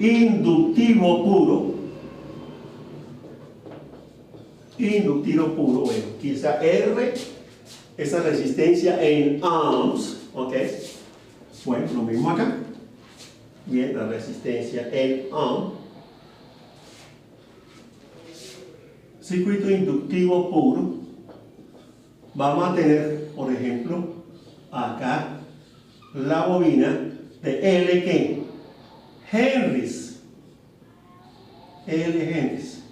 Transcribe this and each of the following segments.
inductivo puro, bueno, quizá R, esa resistencia en ohms, ok, bueno, lo mismo acá, bien, la resistencia en ohm, circuito inductivo puro, vamos a tener, por ejemplo, acá, la bobina de L, ¿qué? Henrys, L Henrys.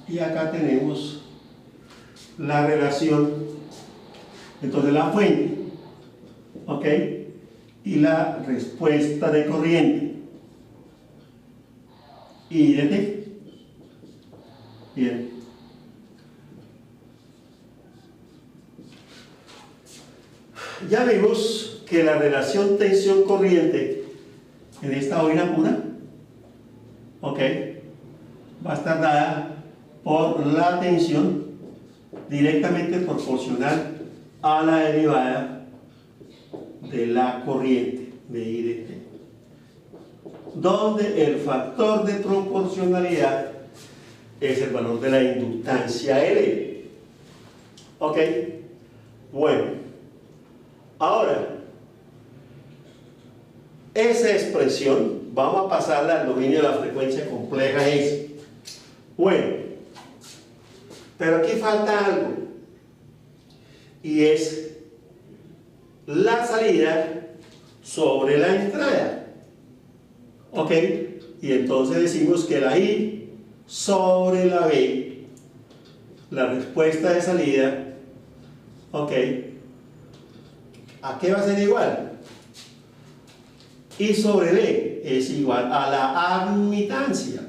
Y acá tenemos la relación, entonces la fuente, ¿ok? Y la respuesta de corriente. Y de T. Bien. Ya vimos que la relación tensión-corriente en esta bobina pura, ¿ok?, va a estar dada por la tensión directamente proporcional a la derivada de la corriente de I de T, donde el factor de proporcionalidad es el valor de la inductancia L. ¿Ok? Bueno, ahora esa expresión vamos a pasarla al dominio de la frecuencia compleja S. Bueno, pero aquí falta algo, y es la salida sobre la entrada, ¿ok? Y entonces decimos que la I sobre la B, la respuesta de salida, ¿ok?, ¿a qué va a ser igual? I sobre B es igual a la admitancia,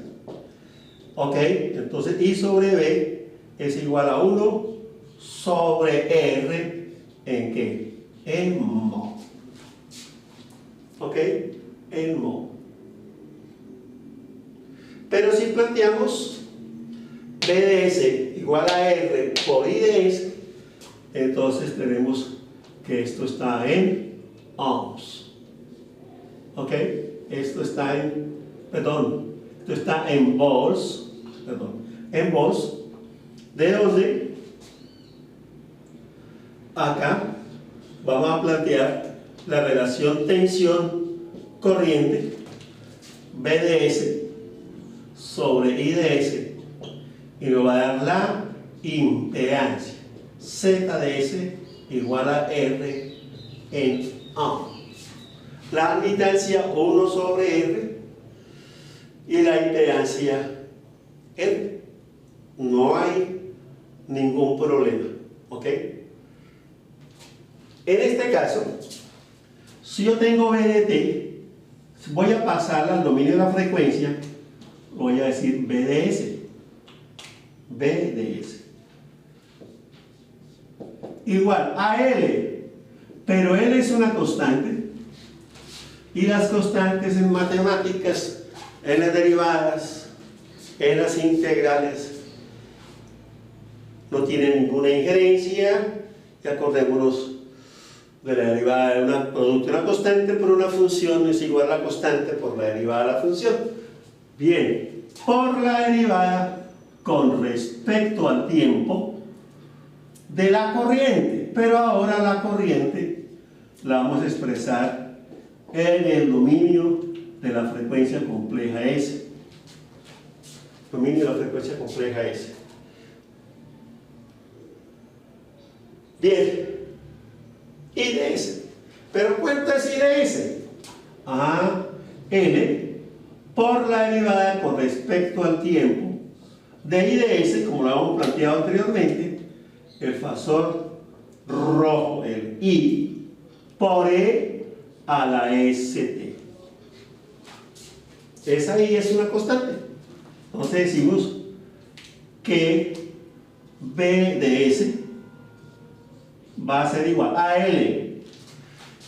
¿ok? Entonces I sobre B es igual a 1 sobre R, ¿en qué? En mho. ¿Ok? En mho. Pero si planteamos B de S igual a R por I de S, entonces tenemos que esto está en ohms. ¿Ok? Esto está en, esto está en volts, en volts, de donde acá vamos a plantear la relación tensión-corriente B de S sobre I de S, y nos va a dar la impedancia Z de S igual a R en ohm. La admitancia 1 sobre R y la impedancia R. No hay ningún problema, ¿ok? En este caso, si yo tengo B de T, voy a pasarla al dominio de la frecuencia, voy a decir B de S. B de S. Igual a L, pero L es una constante, y las constantes en matemáticas, en las derivadas, en las integrales, no tienen ninguna injerencia. Y acordémonos de la derivada de un producto de una constante por una función es igual a la constante por la derivada de la función. Bien, por la derivada con respecto al tiempo de la corriente, pero ahora la corriente la vamos a expresar en el dominio de la frecuencia compleja S. Dominio de la frecuencia compleja S. Bien, I de S. ¿Pero cuánto es I de S? N por la derivada con respecto al tiempo de I de S, como lo habíamos planteado anteriormente, el fasor rojo, el I, por E a la ST. Esa I es una constante. Entonces decimos que B de S va a ser igual a L.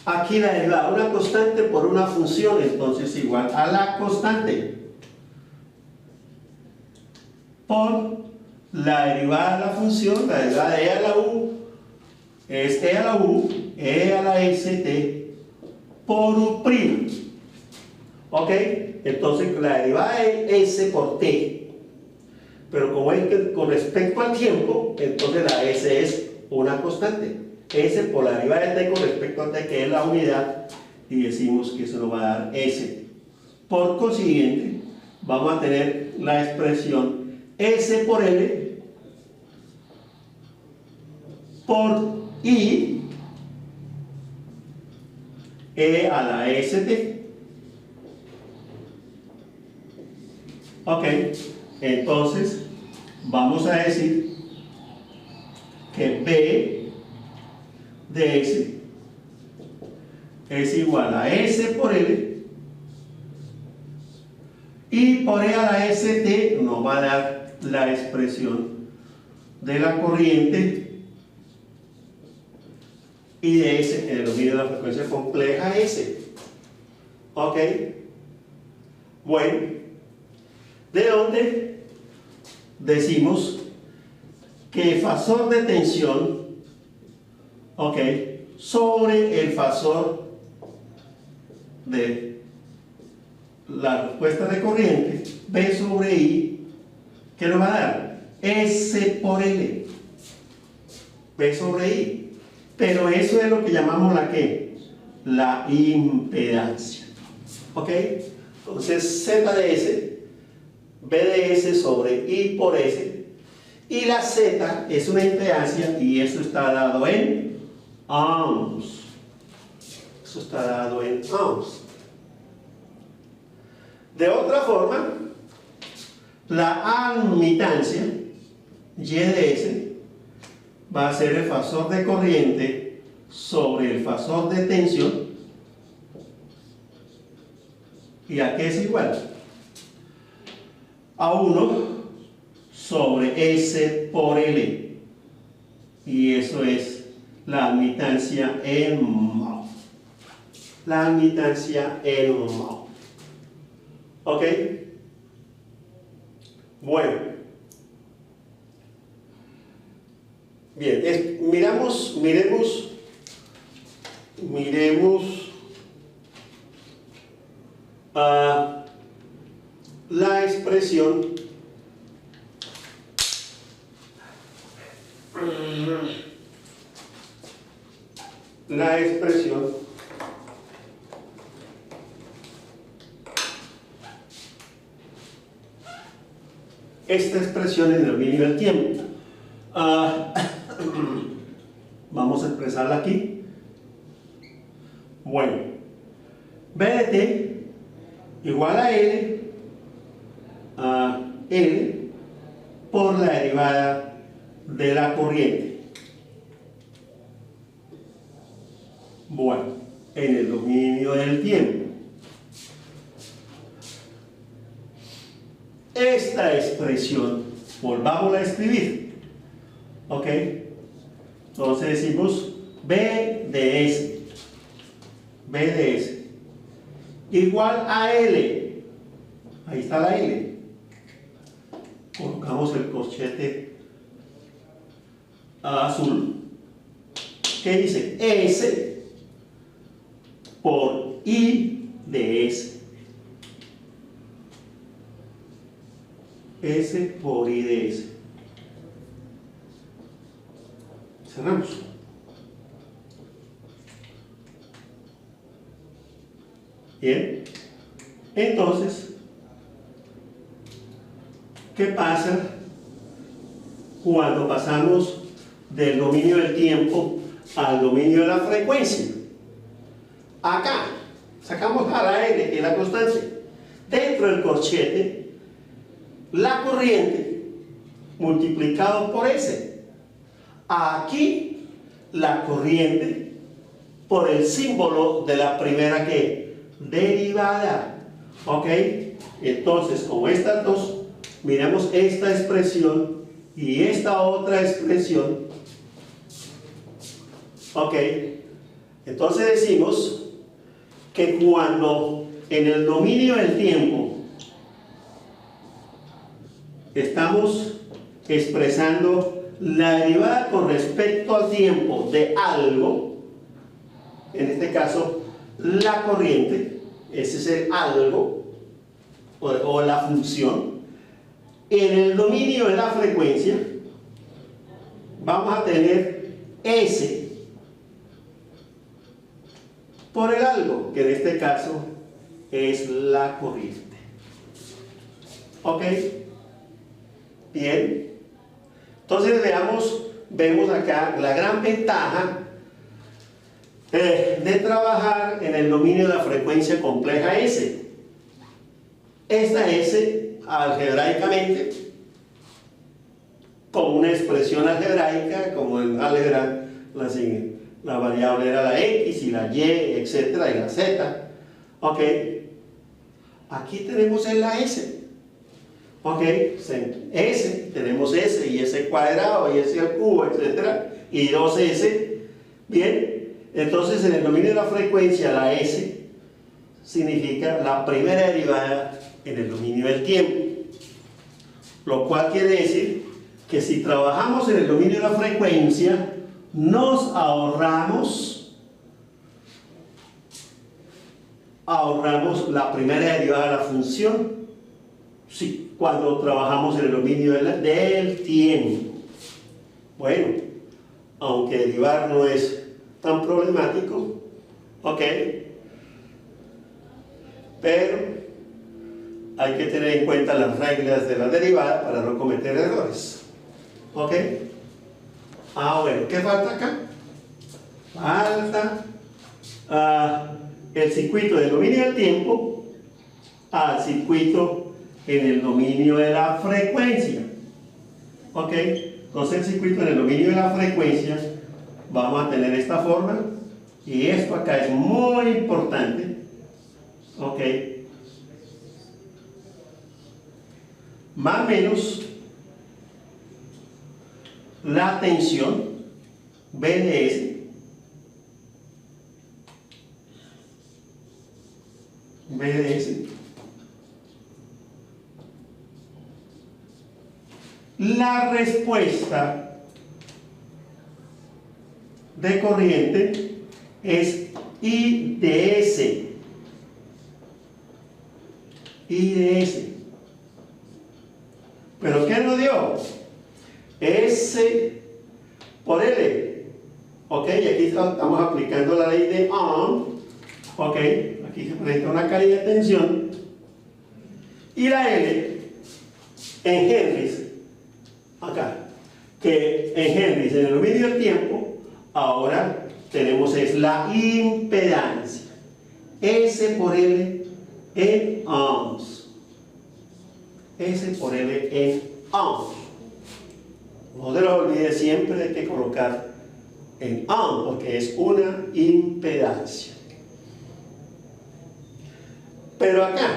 Aquí la derivada, una constante por una función, entonces igual a la constante por la derivada de la función, la derivada de E a la U, es E a la U, E a la ST por U'. ¿Ok? Entonces la derivada es S por T. Pero como es que con respecto al tiempo, entonces la S es una constante. S por la derivada de T con respecto a T, que es la unidad, y decimos que eso nos va a dar S. Por consiguiente, vamos a tener la expresión S por L por I E a la ST. Ok, entonces vamos a decir que B de S es igual a S por L y por E a la ST nos va a dar la expresión de la corriente y de S en el dominio de la frecuencia compleja S. Ok, bueno, de donde decimos que el fasor de tensión, ok, sobre el fasor de la respuesta de corriente, B sobre I, ¿qué nos va a dar? S por L, B sobre I. Pero eso es lo que llamamos la ¿qué? La impedancia. ¿Ok? Entonces Z de S, B de S sobre I por S, y la Z es una impedancia y eso está dado en ohms. Eso está dado en ohms. De otra forma, la admitancia Y de S va a ser el fasor de corriente sobre el fasor de tensión. ¿Y a qué es igual? A 1 sobre S por L. Y eso es la admitancia en mho. La admitancia en mho. ¿Ok? Bueno. Bien, miremos la expresión esta expresión en el dominio del tiempo. Vamos a expresarla aquí. Bueno, B de T igual a L por la derivada de la corriente. Bueno, en el dominio del tiempo. Esta expresión, volvámosla a escribir. ¿Ok? Entonces decimos B de S igual a L. Ahí está la L. Colocamos el corchete azul. ¿Qué dice? S por I de S. S por I de S. Cerramos. Bien. Entonces, ¿qué pasa cuando pasamos del dominio del tiempo al dominio de la frecuencia? Acá, sacamos a la L, que es la constante. Dentro del corchete, la corriente multiplicado por S. Aquí la corriente por el símbolo de la primera ¿qué? Derivada. ¿Ok? Entonces, como estas dos, miramos esta expresión y esta otra expresión. ¿Ok? Entonces decimos que cuando en el dominio del tiempo estamos expresando la derivada con respecto al tiempo de algo, en este caso la corriente, ese es el algo, o la función, en el dominio de la frecuencia vamos a tener S por el algo, que en este caso es la corriente. ¿Ok? Bien. Entonces vemos acá la gran ventaja de trabajar en el dominio de la frecuencia compleja S. Esta S, algebraicamente, como una expresión algebraica, como en álgebra, la variable era la X y la Y, etcétera, y la Z. Ok. Aquí tenemos en la S. Ok, S, tenemos S y S cuadrado y S al cubo, etcétera, y 2S. Bien, entonces en el dominio de la frecuencia la S significa la primera derivada en el dominio del tiempo, lo cual quiere decir que si trabajamos en el dominio de la frecuencia nos ahorramos la primera derivada de la función. Sí, cuando trabajamos en el dominio del tiempo. Bueno, aunque derivar no es tan problemático, ok, pero hay que tener en cuenta las reglas de la derivada para no cometer errores. Ok. Bueno, ¿qué falta acá? Falta el circuito del dominio del tiempo al circuito en el dominio de la frecuencia. Ok, entonces el circuito en el dominio de la frecuencia vamos a tener esta forma, y esto acá es muy importante. Ok, más o menos la tensión BDS la respuesta de corriente es IDS. ¿Pero qué nos dio? S por L. Ok, y aquí estamos aplicando la ley de Ohm. Ok, aquí se presenta una caída de tensión. Y la L en Henrys, acá, que en Henrys, en el dominio del tiempo, ahora tenemos es la impedancia. S por L en ohms. S por L en ohms. No te lo olvides, siempre hay que colocar en ohm, porque es una impedancia. Pero acá,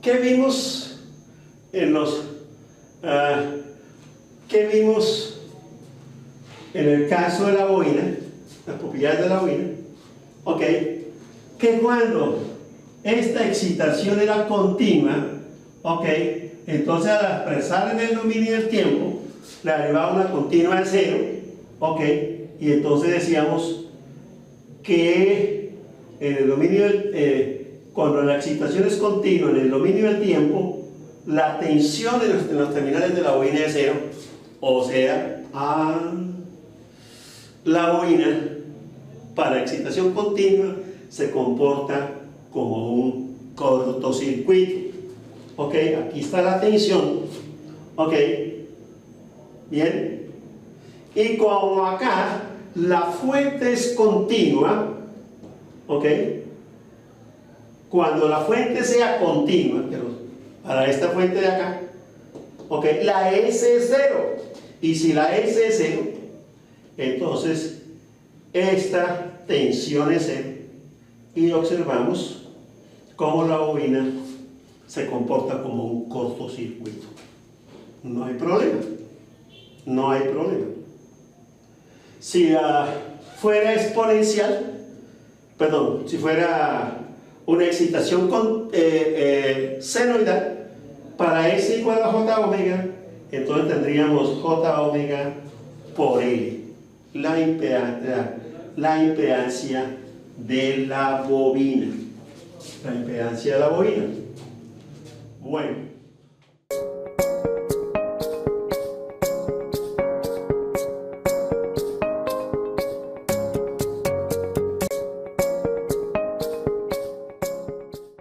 ¿qué vimos en el caso de la bobina, las propiedades de la bobina? Ok, que cuando esta excitación era continua, ok, entonces al expresar en el dominio del tiempo, le derivaba una continua de cero, ok, y entonces decíamos que en el dominio cuando la excitación es continua en el dominio del tiempo, la tensión en los terminales de la bobina es cero, o sea, la bobina para excitación continua se comporta como un cortocircuito. Ok, aquí está la tensión. Ok, bien. Y como acá la fuente es continua, ok, cuando la fuente sea continua, para esta fuente de acá, ok, la S es cero. Y si la S es cero, entonces esta tensión es cero. Y observamos cómo la bobina se comporta como un cortocircuito. No hay problema. No hay problema. Si fuera exponencial, perdón, si fuera una excitación senoidal, para S igual a J omega, entonces tendríamos J omega por L, la impedancia de la bobina. La impedancia de la bobina. Bueno.